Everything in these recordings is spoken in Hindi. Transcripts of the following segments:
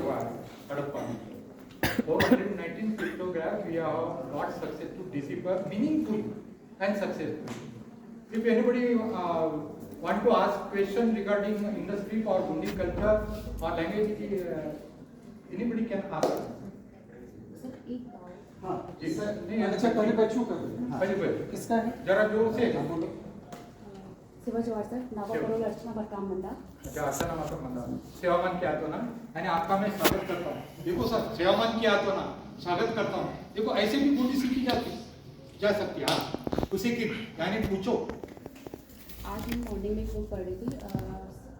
हुआ है हड़प्पा में 419 pictographs we have got success to decipher meaningfully and successfully. If anybody want to ask question regarding industry or Bundi culture or language, anybody can ask. हाँ जी सर नहीं अच्छा पहले बच्चों का पहले किसका है जरा जोर से बोलो सेवा जवाहर सर नावा बरोबर अर्चना भरकाम मंदा अच्छा अर्चना माता मंदा सेवामान किया तो ना यानी आपका मैं स्वागत करता हूँ देखो सर सेवामान किया तो ना स्वागत करता हूँ देखो ऐसे भी बोली सीखी जा सकती है हाँ उसी की यानी पूछो आज मैं मॉर्निंग में एक बुक पढ़ रही थी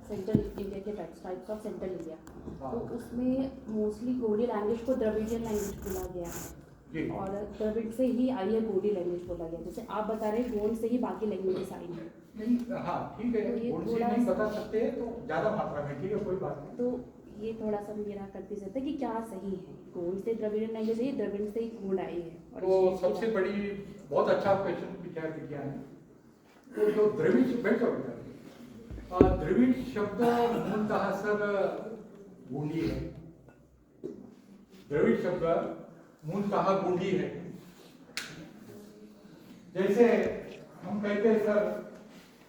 सेंट्रल इंडिया के टाइप्स ऑफ सेंट्रल इंडिया तो उसमें मोस्टली गोंडी लैंग्वेज को द्रविडियन लैंग्वेज बोला गया है और द्रविड़ से ही आई है गोंडी लैंग्वेज बोला गया जैसे आप बता रहे हैं गोंड से ही बाकी लैंग्वेजेस आई हैं नहीं हाँ ठीक है तो ये गोंड से थोड़ा नहीं सा- बता सकते तो ज़्यादा मात्रा में ठीक है कोई बात नहीं तो ये थोड़ा सा मेरा कंफ्यूज रहता है कि क्या सही है गोंड से द्रविडियन लैंग्वेज है द्रविड़ से ही गोंड आई है और तो इसलिए सबसे बड़ी बहुत अच्छा क्वेश्चन पूछा है विज्ञान ने तो जो द्रविड़ बैठ जाओ द्रविड़ शब्द मूलतः सर गोंडी है द्रविड़ शब्द मूलतः गोंडी है जैसे हम कहते हैं सर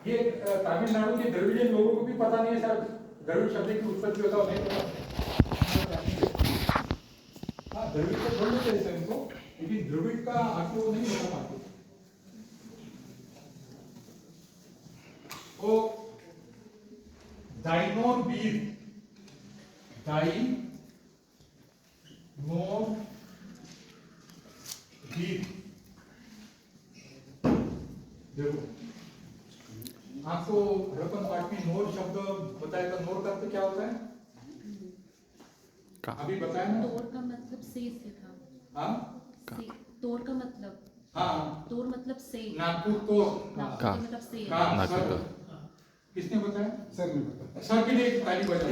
ये तमिलनाडु के द्रविडियन लोगों को भी पता नहीं है सर द्रविड़ शब्द की उत्पत्ति होता नहीं पता हाँ द्रविड़ को छोड़ देते हैं सर इनको लेकिन द्रविड़ का अर्थ वो नहीं होता पाते तो डाइनोर बीर देखो आपको हड़प्पन पाठ में नोर शब्द बताया था नोर का अर्थ क्या होता है अभी बताया ना तोर का मतलब से था हाँ तोर का मतलब हाँ तोर मतलब से नागपुर तोर नागपुर के मतलब से हाँ सर किसने बताया सर ने बताया सर के लिए एक ताली बजाओ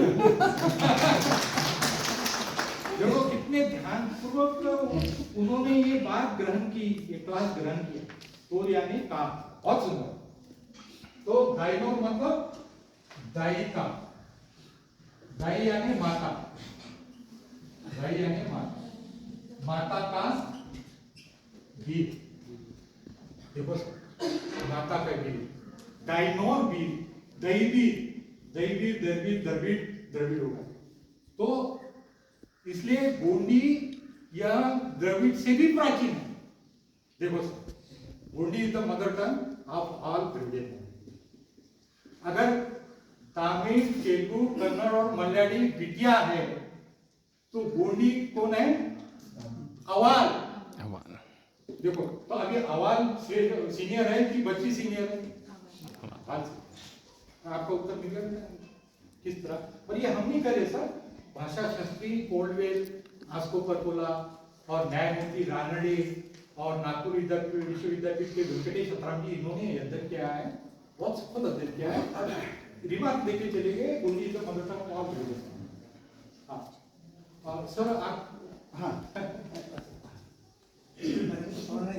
देखो कितने ध्यानपूर्वक उन्होंने ये बात ग्रहण की ये क्लास ग्रहण किया तो यानी का बहुत सुंदर तो दाइनो मतलब दायिका दाई यानी माता दाई यानी माता माता का गीत देखो माता का गीत डाइनोर बीर दैवीर दैवीर द्रविड़ द्रविड़ द्रविड़ होगा तो इसलिए गोंडी या द्रविड़ से भी प्राचीन है देखो Gondi is the mother tongue of all Dravidian अगर तमिल तेलुगु कन्नड़ और मलयाली विद्या है तो गोंडी कौन है अवाल देखो तो अभी अवाल सीनियर है कि बच्ची सीनियर है आपका उत्तर मिल गया किस तरह और ये हम नहीं करे सर भाषा शास्त्री कोल्डवेल आस्को परपोला और न्यायमूर्ति रानडे और नागपुर विश्वविद्यापीठ के वेंकटेश अतराम जी इन्होंने अध्ययन किया है बहुत सफल अध्ययन किया है और रिमार्क देके चले गए गोंडी का मदर टंग और हाँ और सर आप हाँ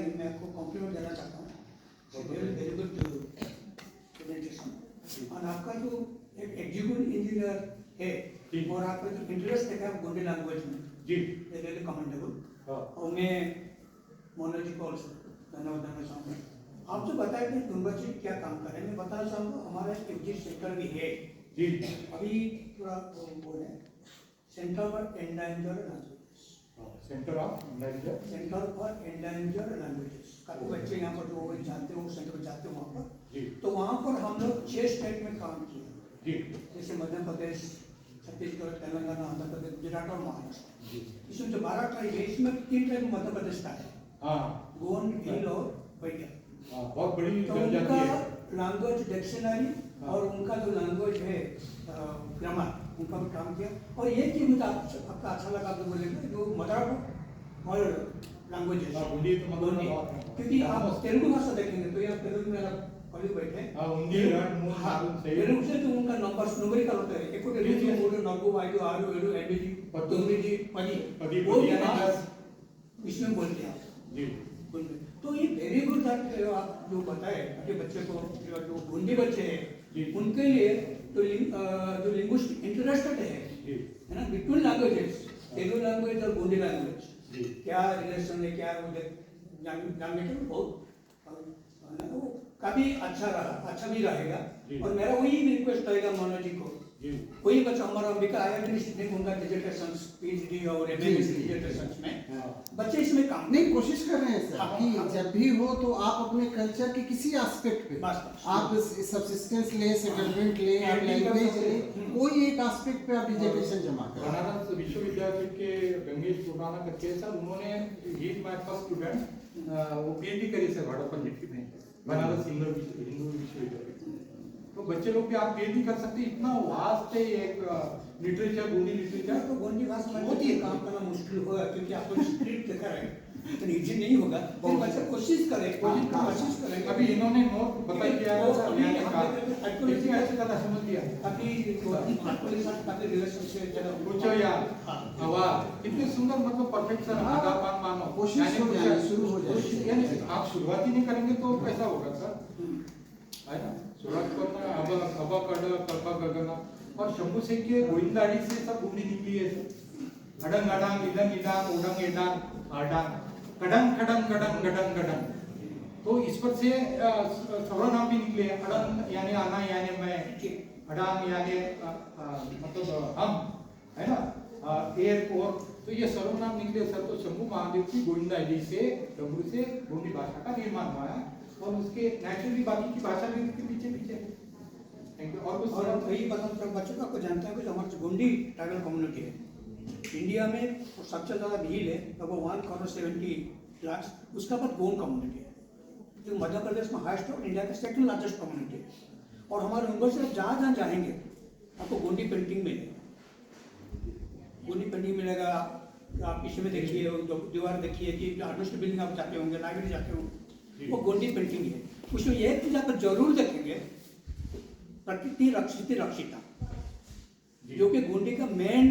मैं आपको कॉम्प्लीमेंट देना चाहता हूँ वेरी गुड प्रेजेंटेशन और आपका जो एक एग्जीक्यूटिव इंजीनियर है और आपका जो इंटरेस्ट है गोंडी लैंग्वेज में जी रियली कमेंडेबल हाँ और मैं मोनोज जी को also धन्यवाद देना चाहूँगा आप जो बताए कि गुंबद जी क्या काम कर रहे हैं मैं बताना चाहूँगा हमारा एक एग्जिट सेंटर भी है जी अभी पूरा वो है centre for endangered languages centre of niger centre for endangered languages काफी बच्चे यहाँ पर जो जाते हो सेंटर में जाते हो वहाँ पर जी तो वहाँ पर हम लोग 6 स्टेट में काम किए जी जैसे मध्य प्रदेश छत्तीसगढ़ तेलंगाना आंध्र प्रदेश गुजरात और महाराष्ट्र जी इसमें जो 12 ट्राइब है इसमें 3 ट्राइब मध्य प्रदेश का है हाँ गोंड भील और बैया बहुत बड़ी तो जनजाति उनका है लैंग्वेज डिक्शनरी हाँ। और उनका जो लैंग्वेज है ग्रामर उनका भी काम किया और ये चीज मुझे आपका अच्छा लगा तो बोलेंगे जो मदर और लैंग्वेजेस हाँ, हिंदी तो मतलब बहुत है। क्योंकि आप तेलुगु भाषा देखेंगे तो यहाँ तेलुगु में आप कभी बैठे हाँ, हिंदी रट मूल मालूम से तेलुगु से तो उनका नंबर्स न्यूमेरिकल होते हैं एक जी, जी। 2 3 4 5 6 7 8 9 9 पदी पदी, वो पदी भी यानी आप 10 इसमें बोलते हैं आप जी तो ये वेरी गुड दैट आप जो बताए अपने बच्चे को जो गोंडी बच्चे जी। हैं उनके लिए तो जो लिंग्विस्टिक इंटरेस्टेड है जी ना बिटवीन लैंग्वेजेस तेलुगु लैंग्वेज और गोंडी लैंग्वेज जी। क्या रिलेशन है, क्या मुझे जानने के लिए बहुत वो काफी अच्छा भी रहेगा। जी। और मेरा वही रिक्वेस्ट रहेगा मनोज जी को, जी। कोई बच्चा हमारा अमेरिका आया भी नहीं होगा डिजर्टेशन PhD और MSc डिजर्टेशन में, हाँ। बच्चे इसमें काम नहीं कोशिश कर रहे हैं सर हाँ, कि हाँ। जब भी हो तो आप अपने कल्चर के किसी एस्पेक्ट पे बस, बस। आप सब्सिस्टेंस ले, सेटलमेंट ले, आप लैंग्वेज ले, कोई एक एस्पेक्ट पे आप डिजर्टेशन जमा करें। बनारस विश्वविद्यालय के गंगेश पुराना करके सर उन्होंने ही माय फर्स्ट स्टूडेंट वो PhD करी सर भाड़प्पन जी में बनारस हिंदू विश्वविद्यालय। तो बच्चे लोग भी आप PhD कर सकते हैं, इतना वास्ट है एक लिटरेचर गोंडी लिटरेचर। तो गोंडी भाषा में होती है काम करना मुश्किल होगा क्योंकि आपको स्क्रिप्ट देखा है इतनी इजी नहीं होगा, फिर बच्चा कोशिश करें। अभी इन्होंने नोट बता दिया है सर, अभी मैंने कहा actually इतनी अच्छी तरह समझ लिया। अभी आपके साथ काफी रिलेशनशिप जरा पूछो यार आवाज कितने सुंदर मतलब परफेक्ट सर आगापान मानो कोशिश यानी हो कुछ- जाए, शुरू हो जाए। कोशिश यानी आप शुरुआत ही नहीं करेंगे तो कैसा होगा सर, है ना। शुरुआत करना अब कड़ कल्पा गगना और शंभू सिंह के गोविंदाड़ी से सब गोंडी निकली है सर। अडंग अडंग इडंग इडांग उडंग इडांग आडांग कड़ंग खड़ंग गडंग गडंग गडंग। तो इस पर से सर्वनाम भी निकले, अडंग यानी आना यानी मैं, अडांग यानी मतलब हम, है ना, एयरपोर्ट। तो ये सर्वनाम निकले सर। तो शंभू महादेव की गोविंदा जी से डमरू से गोंडी भाषा का निर्माण हुआ है और उसके नेचुरली बाकी की भाषा भी उसके पीछे पीछे। Thank you. और कुछ और वही बताऊं तो बच्चों को आपको जानते हैं कि जो हमारी गोंडी ट्राइबल कम्युनिटी है इंडिया में सबसे ज़्यादा भीड़ है, लगभग 1.70 लाख, उसका बाद गोंड कम्युनिटी है जो मध्य प्रदेश में हाईएस्ट और इंडिया का सेकंड लार्जेस्ट कम्युनिटी है। और हमारे यूनिवर्सिटी में जहाँ जाएंगे आपको गोंडी पेंटिंग मिलेगा, गोंडी पेंटिंग मिलेगा। आप इसमें देखिए दीवार देखिए कि आर्टिस्ट बिल्डिंग आप जाते होंगे, लाइब्रेरी जाते होंगे, वो गोंडी पेंटिंग है। उसमें एक चीज आप जरूर देखेंगे, प्रकृति रक्षिता, जो कि गोंडी का मेन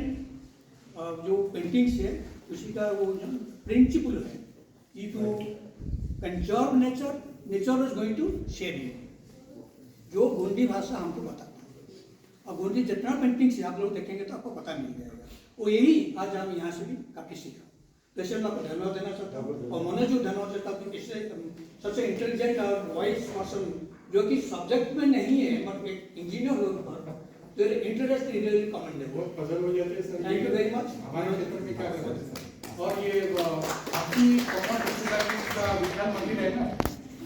जो पेंटिंग्स है उसी का वो प्रिंसिपल है कि to conserve nature, nature is going to shade you, जो गोंडी भाषा हमको बताता है। और गोंडी जितना पेंटिंग्स है आप लोग देखेंगे तो आपको पता मिल जाएगा। वो यही आज हम यहाँ से भी काफी सीखा। वैसे मैं आपको धन्यवाद देना चाहता हूँ और मनोज को धन्यवाद देता हूँ कि इससे सबसे इंटेलिजेंट और वाइज पर्सन जो कि सब्जेक्ट में नहीं है बट एक इंजीनियर हो, तो इंटरेस्ट रियली कमेंडेबल। बहुत पजल हो जाते हैं sir. Thank you very much. हमारे क्षेत्र में क्या करते हैं सर। और ये हम्पी कॉमन सोसाइटी का विज्ञान मंदिर है ना,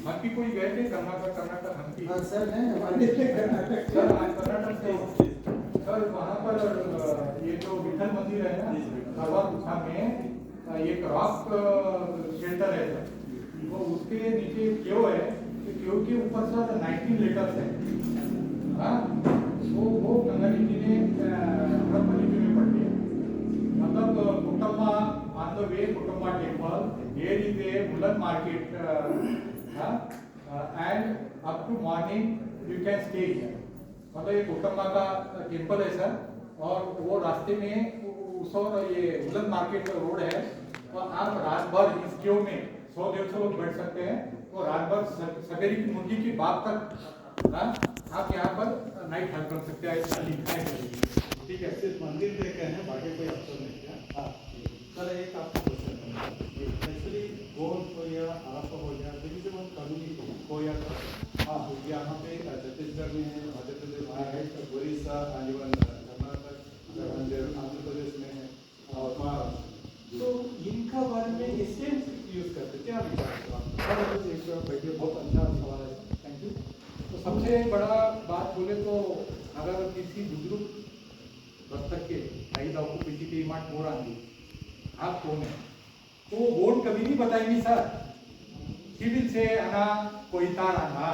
हम्पी कोई गए थे कर्नाटक हम्पी? हाँ सर है हमारे सर आज कर्नाटक से सर वहाँ पर ये जो विठल मंदिर है ना हवा गुफा में एक रॉक शेल्टर है सर, वो उसके नीचे केव है, केव के ऊपर सर 19 लेटर्स है। हाँ वो गंगाजी जी ने लिपि में पढ़ दिया। मतलब Kutumba on the way Kutumba temple, here is a woollen market and up to morning you can stay here. मतलब ये कुटुंबा का टेम्पल है सर और वो रास्ते में उस और ये वुलन मार्केट रोड है और आप रात भर इस क्यों में 100-150 लोग बैठ सकते हैं और रात भर सवेरे की मुर्गी की बात तक आप यहाँ पर नाइट हेल्प कर सकते हैं। ऐसा लिखा है ठीक है। सिर्फ मंदिर देखे हैं, बाकी कोई अफसर नहीं किया। हाँ सर एक आपको क्वेश्चन है, एक्चुअली गोंड हो या हड़प्पा हो गया, देखिए वो कम्युनिटी हो या हाँ यहाँ पे छत्तीसगढ़ में है, मध्य प्रदेश में है, उड़ीसा, इवन कर्नाटक, आंध्र प्रदेश में है और महाराष्ट्र। तो इनका बारे में एशियन यूज करते क्या विचार है आपका? पहले बहुत अच्छा सवाल है, थैंक यू। तो सबसे बड़ा बात बोले तो अगर किसी बुजुर्ग दस्तक के आई दाव को किसी की मार्ट बोर आती आप कौन है तो वो बोर्ड कभी नहीं बताएंगी सर। सिविल से आना कोई तार आना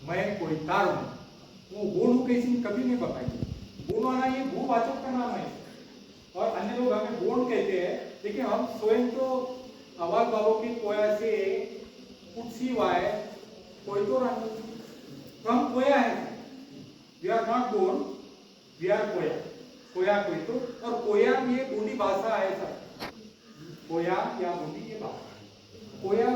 मैं कोई तार हूँ, वो बोर्ड कैसी कभी नहीं बताएंगे। बोर्ड आना ये भूवाचक का नाम है और अन्य लोग हमें बोर्ड कहते हैं, लेकिन हम स्वयं तो आवाज बाबू की कोया से कुछ वाय कोई तो हम कोया है। We are not born, we are Koya, Koya कोई तो। और कोया ये गोंडी भाषा है सर, कोया या गोंडी ये भाषा। कोया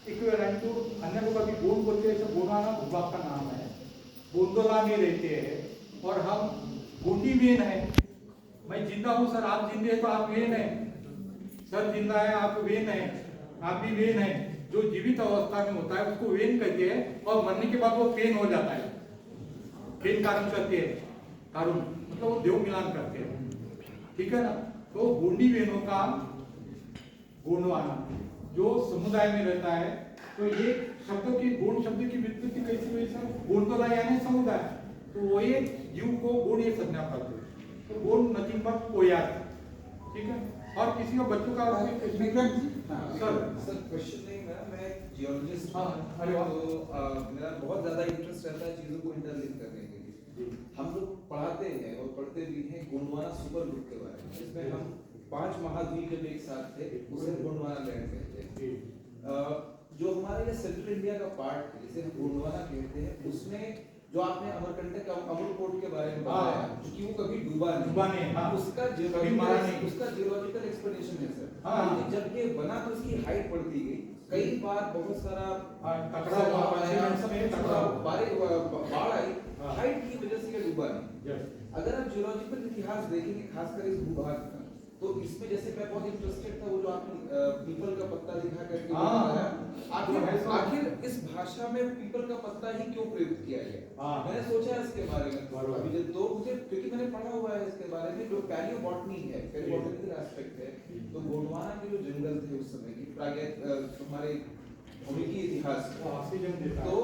इक्विवेलेंट टू अन्य लोग अभी बोन बोलते हैं, बोनाना भूभाग का नाम है, बोंदोला में रहते हैं और हम गोंडी वेन है मैं जिंदा हूँ सर, आप जिंदे हैं तो आप वेन है सर, जिंदा है आप वेन है, आप भी वेन है। जो जीवित अवस्था में होता है उसको वेन कहते हैं, और मरने के बाद वो पेन हो जाता है, पेन कारण करते हैं, कारण मतलब वो देव मिलान करते हैं, ठीक है ना। तो गोंडी वेनों का गोंडवाना जो समुदाय में रहता है, तो ये शब्दों की गोंड शब्द की व्युत्पत्ति कैसी हुई सर? गोंडवाना यानी समुदाय, तो वो ये जीव को गोंड ये संज्ञा करते हैं, तो गोंड नथिंग बट कोयार, ठीक है। और किसी को बच्चों का Vikram ji, sir sir question नहीं है, मैं जियोलॉजिस्ट हाँ, हूँ, अरे वाह। तो मेरा बहुत ज़्यादा इंटरेस्ट रहता है चीज़ों को इंटरलिंक करने के लिए। हम लोग पढ़ाते हैं और पढ़ते भी हैं गोंडवाना सुपर ग्रुप के बारे में, जिसमें हम 5 महाद्वीप जब एक साथ थे उसे गोंडवाना लैंड कहते हैं। जो हमारे ये सेंट्रल इंडिया का पार्ट है जिसे हम गोंडवाना कहते हैं, उसमें जो आपने अमरकंटक अमरकोट के बारे में बताया, क्योंकि वो कभी डूबा नहीं, हाँ। उसका जियोलॉजिकल एक्सप्लेनेशन है सर। हाँ। जब ये बना तो इसकी हाइट बढ़ती गई, कई बार बहुत सारा टकराव हुआ, बाढ़ आई, हाँ। हाइट की वजह से ये डूबा नहीं। अगर आप जियोलॉजिकल इतिहास देखेंगे, खासकर इस भूभाग का, तो इसमें जैसे मैं बहुत इंटरेस्टेड था वो जो आपने पीपल का पत्ता लिखा करके बताया, आखिर इस भाषा में पीपल का पत्ता ही क्यों प्रयुक्त किया गया? मैंने सोचा इसके बारे में अभी जब तो मुझे, क्योंकि मैंने पढ़ा हुआ है इसके बारे में, जो पैलियोबॉटनी है, पैलियोबॉटनिकल एस्पेक्ट है, तो गोंडवाना के जो जंगल थे उस समय की हमारे भूमिकी इतिहास, तो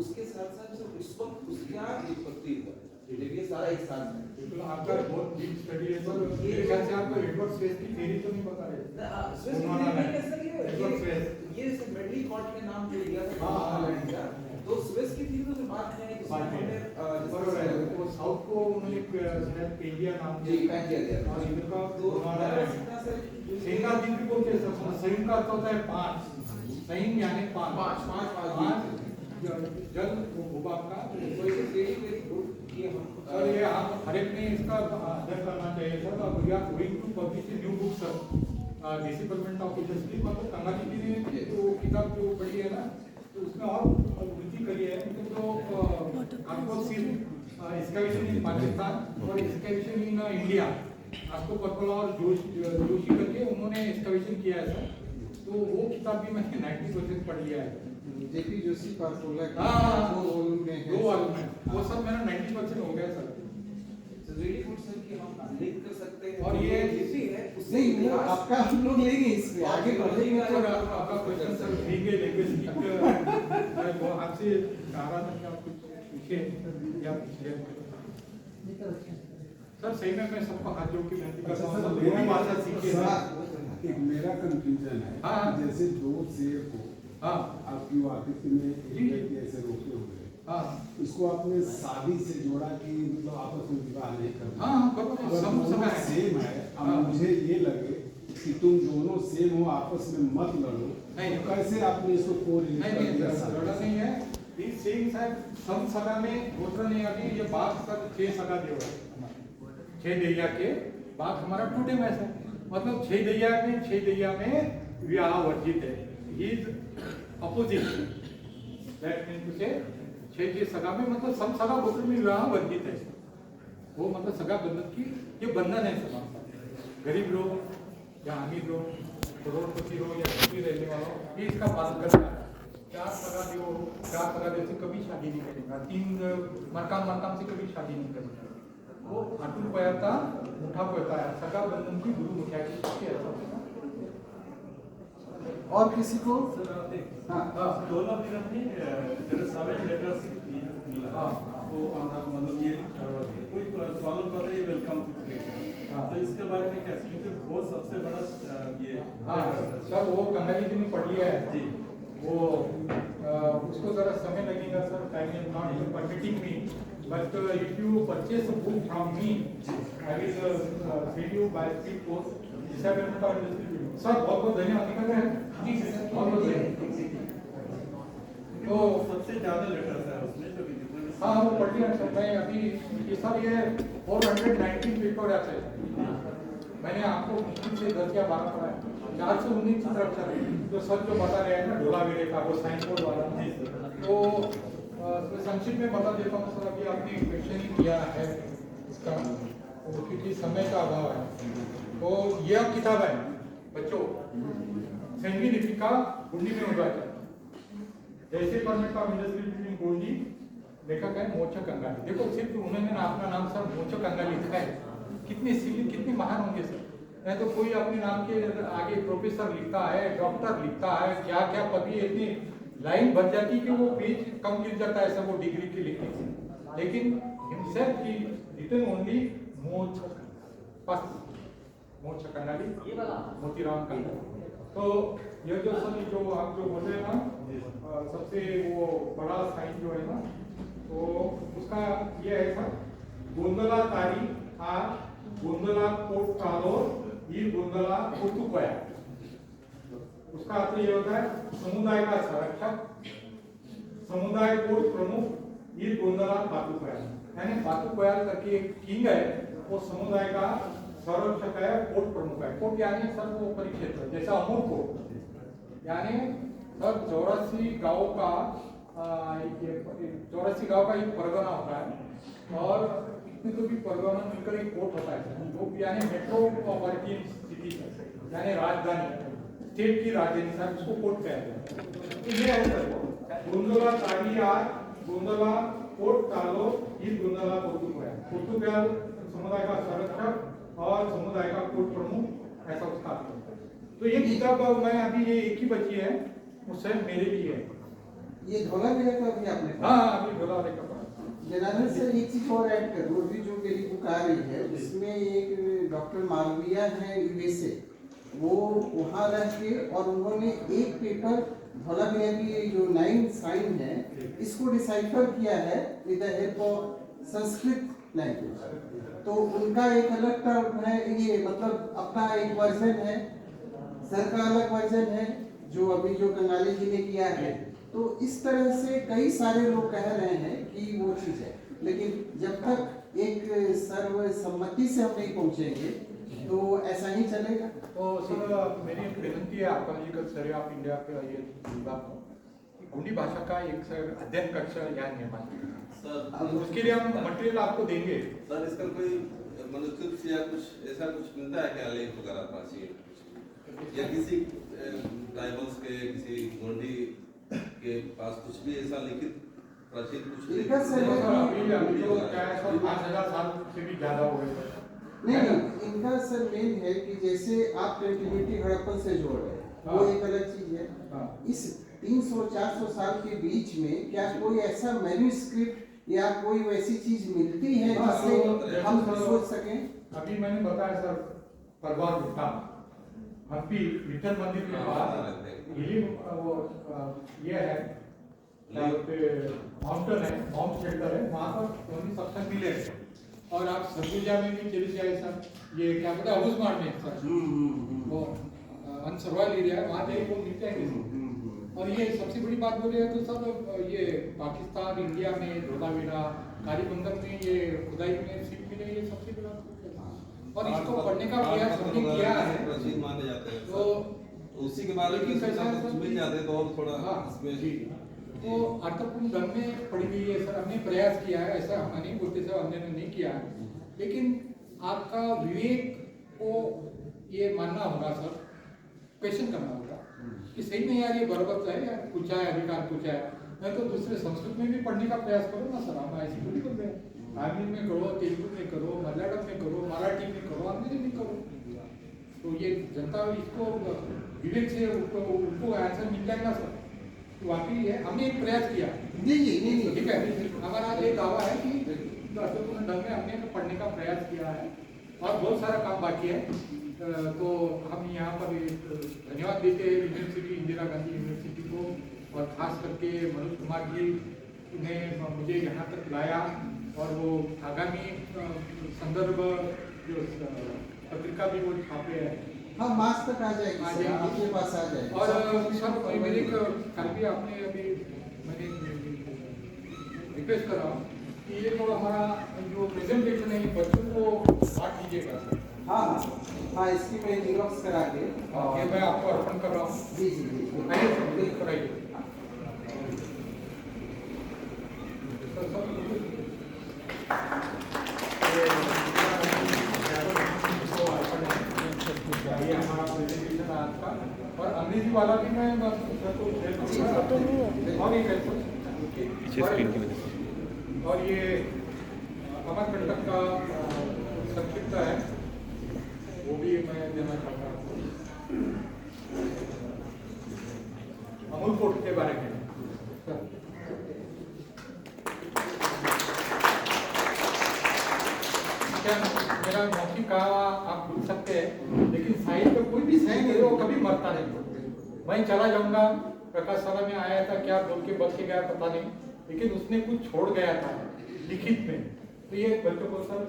उसके साथ साथ उस वक्त उसकी क्या उत्पत्ति हुआ जब ये सारा एक साथ है। बिल्कुल, आपका बहुत डीप स्टडी है सर। मेरे ख्याल से आपको एडवर्ड स्वेस की थ्योरी तो नहीं पता है? ये मेडली कॉर्ड के नाम जो दिया था गोंडवाना का, तो स्विस की थी तो बात है कि वो साउथ को उन्होंने शायद पेंडिया नाम जी पेंडिया दिया, और इधर का तो गोंडवाना सेना दिन भी बोलते हैं सर। सैन का अर्थ होता है 5, सैन यानी 5 जल भूभाग का। तो इसे वेरी गुड कि हम सर ये आप हर एक ने इसका अध्ययन करना चाहिए sir. We are going to publish a new book sir, disciplinement of industry. मतलब कंगा जी ने जो किताब जो पढ़ी है ना, तो उसमें और वृद्धि करी है। तो आपको सिर्फ एक्सकैवेशन इन पाकिस्तान और एक्सकैवेशन इन इंडिया, आपको पर्पल और जोशी करके उन्होंने एक्सकैवेशन किया है सर। तो वो किताब भी मैंने 90% पढ़ लिया है। जेपी जोशी पार्कोला का हाँ, 2 वॉल्यूम में है। 2 वॉल्यूम में वो सब मेरा 90% हो गया सर। रियली गुड सर कि हम लिंक कर सकते हैं। और ये इसी है उससे नहीं, वो आपका हम लोग लेंगे इस पे आगे बढ़ेंगे। सर आपका क्वेश्चन सर लेंगे मैं वो आपसे कह रहा था कि आप कुछ पूछे या क्लियर करें सर। सही में मैं सबको हाथ जोड़ के विनती करता हूँ सर, दोनों भाषा सीखिए सर। एक मेरा कंफ्यूजन है, हाँ। जैसे 2 शेर को हाँ आपकी वाकिफ में एक व्यक्ति ऐसे रोके हुए, हाँ इसको आपने शादी से जोड़ा कि मतलब आपस में विवाह नहीं करना। हाँ बराबर, अगर सब दोनों समय सेम है, अब हाँ। मुझे ये लगे कि तुम दोनों सेम हो, आपस में मत लड़ो, नहीं। तो कैसे आपने इसको कोरिलेट कर नहीं दिया? लड़ा नहीं है। ये सेम साहब सम सगा में गोत्र नहीं आती। ये बात सर 6 सगा देव है, 6 दैया के बात हमारा टूटे में है। मतलब 6 दैया में विवाह वर्जित है। He is opposite that mean to say 6 सगा में मतलब सम सगा गोत्र में विवाह वर्जित है। वो मतलब सगा बंधन की ये बंधन है समाज। गरीब लोग या अमीर लोग, करोड़पति हो या छुट्टी रहने वाला हो, ये इसका पालन करना है। 4 सगा देव से कभी शादी नहीं करेगा, 3 मरकाम से कभी शादी नहीं करेगा। वो अटूट पयाता मोठा पळता है, सगा बंधन की गुरु मुखिया की शक्ति है। और किसी को हाँ दोनों दिन अपनी जेरूसलम लेटर्स मिला, वो मतलब ये कोई प्रॉब्लम कर रही है, वेलकम टू क्रिएशन। तो इसके बारे में क्या, क्योंकि बहुत सबसे बड़ा ये सर वो कंगाली जी ने पढ़ लिया है जी, वो उसको जरा समय लगेगा sir. Time is not even permitting me, but if you purchase a book from me I will send you by speed post. Sir बहुत बहुत धन्यवाद। निकल रहे हैं जी सर, बहुत बहुत धन्यवाद। तो सबसे ज्यादा लेटर्स है उसमें जो कि हाँ वो पढ़ लिया सर। मैं अभी ये सर ये 419 पेपर है। मैंने आपको मुश्किल से 10 या 12 पढ़ा है। 419 की तरफ चल रही है। जो सर जो बता रहे हैं ना ढोलावीरे का वो साइन बोर्ड वाला, तो संक्षिप्त में बता देता हूँ सर। अभी आपने क्वेश्चन ही किया है इसका, क्योंकि समय का अभाव है। तो यह किताब है बच्चों, सेंगी लिपिका गुंडी में उगाचा, जैसे परमिट का इंडस्ट्री गोंडी, लेखक है मोचक अंगाली। देखो सिर्फ उन्होंने ना अपना नाम सर मोचक अंगाली लिखा है, कितने सिविल कितने महान होंगे सर। नहीं तो कोई अपने नाम के आगे प्रोफेसर लिखता है, डॉक्टर लिखता है, क्या क्या पदवी, इतनी लाइन भर जाती कि वो पेज कम गिर जाता है सब वो डिग्री के लिखने से। लेकिन हिमसेल्फ की रिटन ओनली मोचक अंगाली, मोतीराम का। तो ये जो सभी जो आप जो बोल रहे हैं ना, सबसे वो बड़ा साइन जो है ना, तो उसका ये है सर, गोंदला तारी हा गोंदला कोट कालो ये गोंदला कोटुकोया। उसका अर्थ ये होता है समुदाय का संरक्षक, समुदाय कोट प्रमुख ये गोंदला बातुकोया। यानी बातुकोया करके एक किंग है, वो समुदाय का संरक्षक है, कोट प्रमुख है। कोट यानी सर वो परिक्षेत्र, जैसा अमूर कोट, यानी सर 84 गाँव का 84 गाँव का एक परगना होता है, और इतने तो भी परगना मिलकर एक कोट होता है, वो यानी मेट्रोपॉलिटन सिटी, यानी राजधानी, स्टेट की राजधानी सर, उसको कोट कहते हैं। तो ये है सर गोंदला तारिया गोंदला कोट तालो ये गोंदला पोर्तुगाल, पोर्तुगाल समुदाय का संरक्षक और समुदाय का कोट प्रमुख, ऐसा उसका अर्थ होता है। तो ये किताब मैं अभी ये एक ही बची है, उससे मेरे लिए है। ये धोला भी का भी आपने पढ़ा? हाँ अभी धोला का पढ़ा। जनार्दन सर एक चीज और ऐड करूँ, अभी जो मेरी बुक आ रही है उसमें एक डॉक्टर मालविया है यूएसए, वो वहाँ रह के और उन्होंने एक पेपर धोला की जो 9 साइन है इसको डिसाइफर किया है with the help of Sanskrit language. तो उनका एक अलग टर्म है, ये मतलब अपना एक वर्जन है, सर का अलग वर्जन है, जो अभी जो कंगाली जी ने किया है। तो इस तरह से कई सारे लोग कह रहे हैं कि वो चीज़ है, लेकिन जब तक एक सर्वसम्मति से हम नहीं पहुंचेंगे तो ऐसा ही चलेगा। तो सर मेरी एक विनंती है आर्कोलॉजिकल सर्वे ऑफ इंडिया के ये विभाग को, गोंडी भाषा का एक सर अध्ययन कक्ष यहाँ निर्माण करें। उसके लिए हम मटेरियल आपको देंगे सर। इसका कोई मनुस्क्रिप्ट या कुछ ऐसा कुछ मिलता है क्या, लेख वगैरह पास या किसी ट्राइबल्स के, किसी गोंडी के पास कुछ भी ऐसा लिखित प्राचीन कुछ इनका सर अभी तो क्या है सर 5000 साल से भी ज्यादा हो गए। नहीं, इनका सर मेन है कि जैसे आप कंटिन्यूटी हड़प्पन से जोड़ रहे हैं, वो एक अलग चीज है। इस 300-400 साल के बीच में क्या कोई ऐसा मैन्युस्क्रिप्ट या कोई वैसी चीज मिलती है जिससे हम सोच सकें? अभी मैंने बताया सर, परवार गुट्टा हम्पी विठल मंदिर के पास हिली वो ये है, माउंटेन है, माउंट शेल्टर है, वहाँ पर उन्हें सबसे मिले। और आप सरगुजा में भी चले जाए सर, ये क्या बोलते हैं अबूजमाड़ में सर, वो अनसर्वाइवल एरिया है, वहाँ जाइए वो मिलते हैं। और ये सबसे बड़ी बात बोले तो सर ये पाकिस्तान इंडिया में धोलावीरा कालीबंदर में ये खुदाई में सीख मिले, ये सबसे बड़ा और इसको पढ़ने का प्रयास हमने किया है, प्राचीन माने जाते हैं। तो उसी के बारे में कुछ मिल जाते हैं तो और थोड़ा इसमें तो अर्थपूर्ण ढंग में पढ़ी गई है सर। हमने प्रयास किया है, ऐसा हम नहीं बोलते सर हमने नहीं किया है, लेकिन आपका विवेक को ये मानना होगा सर, क्वेश्चन करना होगा कि सही में यार ये बराबर है या कुछ है, अधिकार कुछ है। नहीं तो दूसरे संस्कृत में भी पढ़ने का प्रयास करो ना सर, हम ऐसी थोड़ी कर रहे हैं। तमिल में करो, तेलुगु में करो, मलयालम में करो, मराठी में करो, अंग्रेजी में करो। तो ये जनता इसको विवेक से उनको आंसर मिल जाएगा सर, तो वाकई है हमने एक प्रयास किया। नहीं ठीक है, हमारा ये दावा है कि अर्थपूर्ण ढंग में हमने पढ़ने का प्रयास किया है और बहुत सारा काम बाकी है। तो हम यहाँ पर धन्यवाद देते हैं यूनिवर्सिटी, इंदिरा गांधी यूनिवर्सिटी को, और खास करके मनोज कुमार जी ने मुझे यहाँ तक लाया, और वो आगामी संदर्भ जो पत्रिका भी वो छापे है। हाँ, मार्च तक आ जाएगी, आपके पास आ जाएगी। और सर मेरे कल भी आपने अभी मैंने रिक्वेस्ट करा कि ये तो हमारा जो प्रेजेंटेशन है बच्चों को बांट दीजिएगा सर। हाँ, इसकी मैं जीरोक्स करा के ये मैं आपको अर्पण कर रहा हूँ। जी कराइए। सर अंग्रेजी वाला भी मैं सर को शेयर करूंगा। और एक और ये अमरकंटक का संक्षिप्त है, वो भी मैं देना चाहता हूँ। अमूल फोर्ट के बारे में क्या मेरा मौखिक का आप पूछ सकते हैं, लेकिन साहित्य का कोई भी सही नहीं, वो कभी मरता नहीं। मैं चला जाऊंगा, प्रकाशशाला में आया था, क्या बोल के बच के गया पता नहीं, लेकिन उसने कुछ छोड़ गया था लिखित में। तो ये बच्चों को सर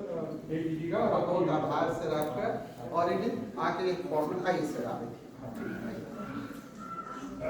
दे दीजिएगा और बहुत आभार सर आपका। और इन्हें आके एक फॉर्म आइए सर आप।